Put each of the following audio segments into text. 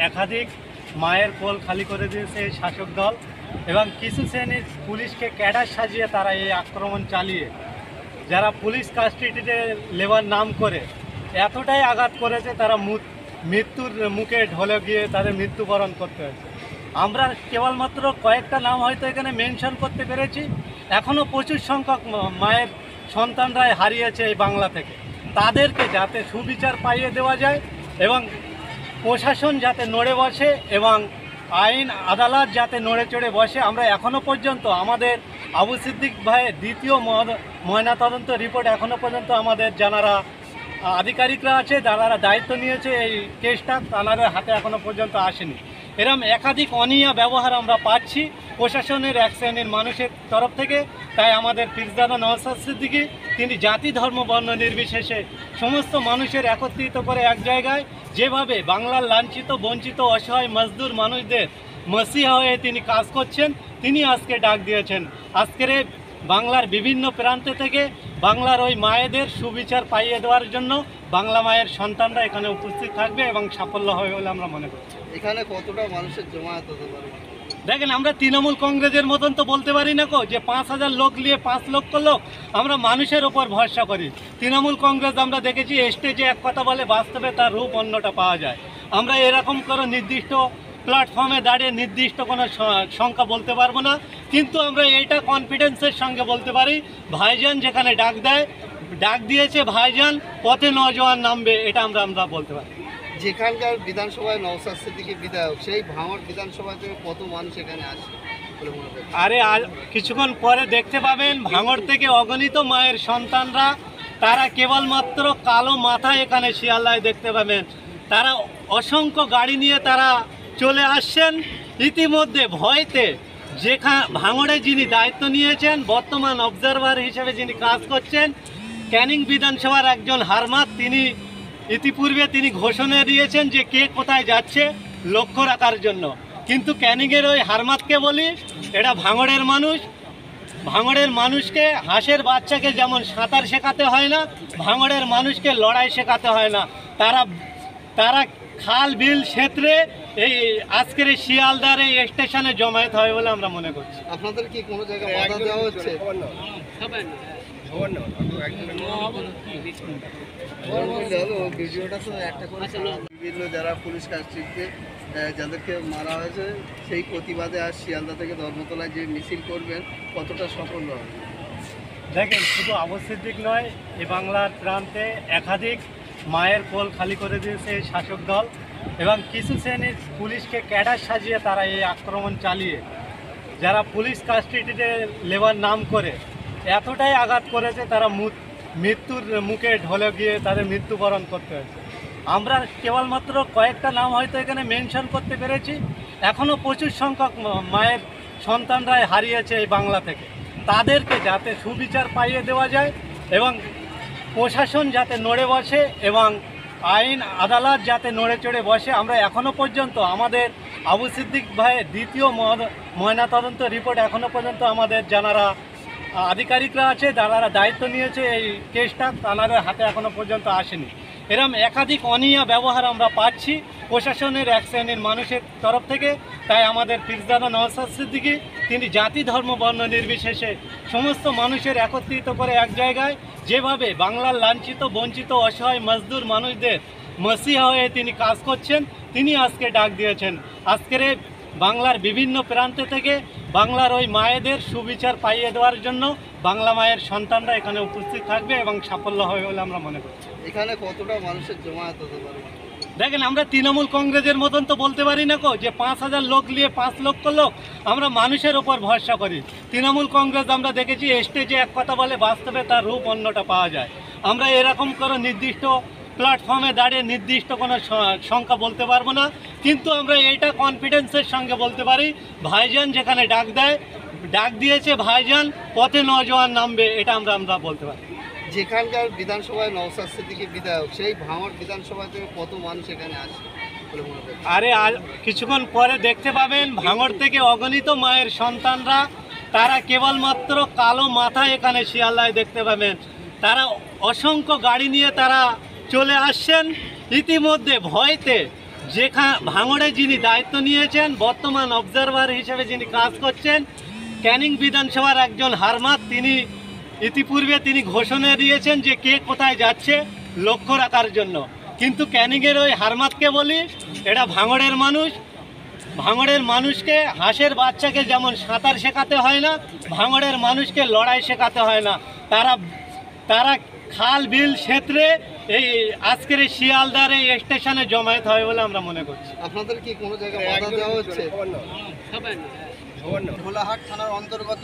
একাধিক মায়ের কোল খালি করে দিয়েছে এই শাসক দল এবং কিছু শ্রেণীর পুলিশকে ক্যাডার সাজিয়ে তারা এই আক্রমণ চালিয়ে যারা পুলিশ কাস্টডিতে নেওয়ার নাম করে এতটাই আঘাত করেছে তারা মৃত্যুর মুখে ঢলে গিয়ে তাদের মৃত্যুবরণ করতে হয়েছে। আমরা কেবলমাত্র কয়েকটা নাম হয়তো এখানে মেনশন করতে পেরেছি, এখনও প্রচুর সংখ্যক মায়ের সন্তানরাই হারিয়েছে এই বাংলা থেকে। তাদেরকে যাতে সুবিচার পাইয়ে দেওয়া যায় এবং প্রশাসন যাতে নড়ে বসে এবং আইন আদালত যাতে নড়ে চড়ে বসে, আমরা এখনও পর্যন্ত আমাদের আবু সিদ্দিক ভাইয়ের দ্বিতীয় ময়নাতদন্ত রিপোর্ট এখনও পর্যন্ত আমাদের যারা আধিকারিকরা আছে যারা দায়িত্ব নিয়েছে এই কেসটা তাদের হাতে এখনও পর্যন্ত আসেনি। এরম একাধিক অনিয়া ব্যবহার আমরা পাচ্ছি প্রশাসনের এক শ্রেণীর মানুষের তরফ থেকে। তাই আমাদের পীরজাদা নওশাদ সিদ্দিকী তিনি জাতি ধর্ম বর্ণ নির্বিশেষে সমস্ত মানুষের একত্রিত করে এক জায়গায় যেভাবে বাংলার লাঞ্ছিত বঞ্চিত অসহায় মজদুর মানুষদের মসিহা হয়ে তিনি কাজ করছেন, তিনি আজকে ডাক দিয়েছেন আজকের বাংলার বিভিন্ন প্রান্ত থেকে বাংলার ওই মায়েদের সুবিচার পাইয়ে দেওয়ার জন্য বাংলা মায়ের সন্তানরা এখানে উপস্থিত থাকবে এবং সাফল্য হবে বলে আমরা মনে করছি। এখানে কতটা মানুষের জমায়েত হতে পারে? দেখেন, আমরা তৃণমূল কংগ্রেসের মতন তো বলতে পারি না যে 5,000 লোক নিয়ে 5 লক্ষ লোক, আমরা মানুষের ওপর ভরসা করি। তৃণমূল কংগ্রেস আমরা দেখেছি স্টেজে এক কথা বলে, বাস্তবে তার রূপ অন্যটা পাওয়া যায়। আমরা এরকম কোনো নির্দিষ্ট প্ল্যাটফর্মে দাঁড়িয়ে নির্দিষ্ট কোনো সংখ্যা বলতে পারবো না, কিন্তু আমরা এইটা কনফিডেন্সের সঙ্গে বলতে পারি ভাইজান যেখানে ডাক দিয়েছে ভাইজান পথে নওজোয়ান নামবে, এটা আমরা বলতে পারি। যেখানকার বিধানসভায় নওশাদ সিদ্দিকী বিধায়ক, সেই ভাঙড় বিধানসভা থেকে কত মানুষ এখানে আসে বলে মনে করেন? আরে কিছুক্ষণ পরে দেখতে পাবেন ভাঙড় থেকে অগণিত মায়ের সন্তানরা, তারা কেবলমাত্র কালো মাথায় এখানে শিয়ালদায় দেখতে পাবেন। তারা অসংখ্য গাড়ি নিয়ে তারা চলে আসছেন। ইতিমধ্যে ভয়তে ভাঙড়ে যিনি দায়িত্ব নিয়েছেন, বর্তমান অবজারভার হিসেবে যিনি কাজ করছেন, ক্যানিং বিধানসভার একজন হারমাত, তিনি ইতিপূর্বে তিনি ঘোষণা দিয়েছেন যে কে কোথায় যাচ্ছে লক্ষ্য রাখার জন্য। কিন্তু ক্যানিংয়ের ওই হারমাতকে বলি, এটা ভাঙড়ের মানুষ। ভাঙড়ের মানুষকে হাঁসের বাচ্চাকে যেমন সাঁতার শেখাতে হয় না, ভাঙড়ের মানুষকে লড়াই শেখাতে হয় না। তারা খাল বিল ক্ষেত্রে এই আজকের এই শিয়ালদার এই স্টেশনে জমায়েত হয় বলে আমরা মনে করছি। আপনাদের কি কোনো জায়গায় বাধা দেওয়া হচ্ছে? ভিডিওটা তো একটা করে বিভিন্ন যারা পুলিশ কাস্টডিতে যাদেরকে মারা হয়েছে সেই প্রতিবাদে আর শিয়ালদা থেকে ধর্মতলায় যে মিছিল করবেন কতটা সফল হবে? দেখেন, শুধু আবু সিদ্দিক নয়, এ বাংলার প্রান্তে একাধিক মায়ের কোল খালি করে দিয়েছে এই শাসক দল এবং কিছু শ্রেণীর পুলিশকে ক্যাডার সাজিয়ে তারা এই আক্রমণ চালিয়ে যারা পুলিশ কাস্টডিতে নেওয়ার নাম করে এতটাই আঘাত করেছে তারা মৃত্যুর মুখে ঢলে গিয়ে তাদের মৃত্যুবরণ করতে হয়েছে। আমরা কেবলমাত্র কয়েকটা নাম হয়তো এখানে মেনশন করতে পেরেছি, এখনও প্রচুর সংখ্যক মায়ের সন্তানরাই হারিয়েছে এই বাংলা থেকে। তাদেরকে যাতে সুবিচার পাইয়ে দেওয়া যায় এবং প্রশাসন যাতে নড়ে বসে এবং আইন আদালত যাতে নড়ে চড়ে বসে, আমরা এখনও পর্যন্ত আমাদের আবু সিদ্দিক ভাইয়ের দ্বিতীয় ময়নাতদন্ত রিপোর্ট এখনও পর্যন্ত আমাদের যারা আধিকারিকরা আছে যারা দায়িত্ব নিয়েছে এই কেসটা তাদের হাতে এখনও পর্যন্ত আসেনি। এরম একাধিক অনিয়া ব্যবহার আমরা পাচ্ছি প্রশাসনের এক শ্রেণীর মানুষের তরফ থেকে। তাই আমাদের পীরজাদা নওশাদ সিদ্দিকী তিনি জাতি ধর্ম বর্ণ নির্বিশেষে সমস্ত মানুষের একত্রিত করে এক জায়গায় যেভাবে বাংলার লাঞ্ছিত বঞ্চিত অসহায় মজদুর মানুষদের মসিহা হয়ে তিনি কাজ করছেন, তিনি আজকে ডাক দিয়েছেন আজকের বাংলার বিভিন্ন প্রান্ত থেকে বাংলার ওই মায়েদের সুবিচার পাইয়ে দেওয়ার জন্য বাংলা মায়ের সন্তানরা এখানে উপস্থিত থাকবে এবং সাফল্য হবে বলে আমরা মনে করছি। এখানে কতটা মানুষের জমায়েত হতে পারে? দেখেন, আমরা তৃণমূল কংগ্রেসের মতন তো বলতে পারি না যে 5,000 লোক নিয়ে 5 লক্ষ লোক, আমরা মানুষের ওপর ভরসা করি। তৃণমূল কংগ্রেস আমরা দেখেছি স্টেজে এক কথা বলে, বাস্তবে তার রূপ অন্যটা পাওয়া যায়। আমরা এরকম কোনো নির্দিষ্ট প্ল্যাটফর্মে দাঁড়িয়ে নির্দিষ্ট কোনো সংখ্যা বলতে পারবো না, কিন্তু আমরা এইটা কনফিডেন্সের সঙ্গে বলতে পারি ভাইজান যেখানে ডাক দিয়েছে ভাইজান পথে নওজোয়ান নামবে, এটা আমরা বলতে পারি। যেখানকার বিধানসভায় নওশাদ সিদ্দিকী বিধায়ক, সেই ভাঙড় বিধানসভা থেকে কত মানুষ এখানে আসে বলে মনে করেন? আরে কিছুক্ষণ পরে দেখতে পাবেন ভাঙড় থেকে অগণিত মায়ের সন্তানরা, তারা কেবলমাত্র কালো মাথায় এখানে শিয়ালদায় দেখতে পাবেন। তারা অসংখ্য গাড়ি নিয়ে তারা চলে আসছেন। ইতিমধ্যে ভয়তে ভাঙড়ে যিনি দায়িত্ব নিয়েছেন, বর্তমান অবজারভার হিসেবে যিনি কাজ করছেন, ক্যানিং বিধানসভার একজন হারমাত, তিনি ইতিপূর্বে তিনি ঘোষণা দিয়েছেন যে কে কোথায় যাচ্ছে লক্ষ্য রাখার জন্য। কিন্তু ক্যানিংয়ের ওই হারমাতকে বলি, এটা ভাঙড়ের মানুষ, ভাঙড়ের মানুষকে হাঁসের বাচ্চাকে যেমন সাঁতার শেখাতে হয় না, ভাঙড়ের মানুষকে লড়াই শেখাতে হয় না। তারা খাল বিল ক্ষেত্রে এই আজকের এই শিয়ালদার এই স্টেশনে জমায়েত হয় বলে আমরা মনে করছি। আপনাদের কি কোনো জায়গায় বাধা দেওয়া হচ্ছে? ভোলাহাট থানার অন্তর্গত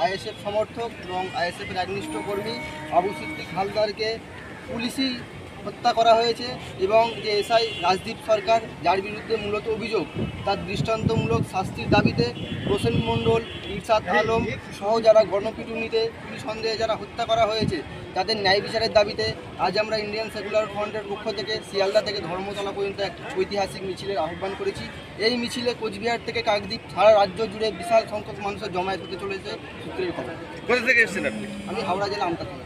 আইএসএফ সমর্থক এবং আইএসএফের একনিষ্ঠ কর্মী আবু সিদ্দিক হালদারকে পুলিশই হত্যা করা হয়েছে এবং যে এসআই রাজদীপ সরকার, যার বিরুদ্ধে মূলত অভিযোগ, তার দৃষ্টান্তমূলক শাস্তির দাবিতে প্রসেন মণ্ডল, ইরশাদ আলম সহ যারা গণপিটুনিতে পুলিশ সন্দেহে যারা হত্যা করা হয়েছে, তাদের ন্যায় বিচারের দাবিতে আজ আমরা ইন্ডিয়ান সেকুলার ফ্রন্টের পক্ষ থেকে শিয়ালদা থেকে ধর্মতলা পর্যন্ত এক ঐতিহাসিক মিছিলের আহ্বান করেছি। এই মিছিলে কোচবিহার থেকে কাকদ্বীপ সারা রাজ্য জুড়ে বিশাল সংখ্যক মানুষের জমায়েত হতে চলেছে সূত্রের খবর। কোথা থেকে এসেছেন আপনি? আমি হাওড়া জেলা আমতা থানা।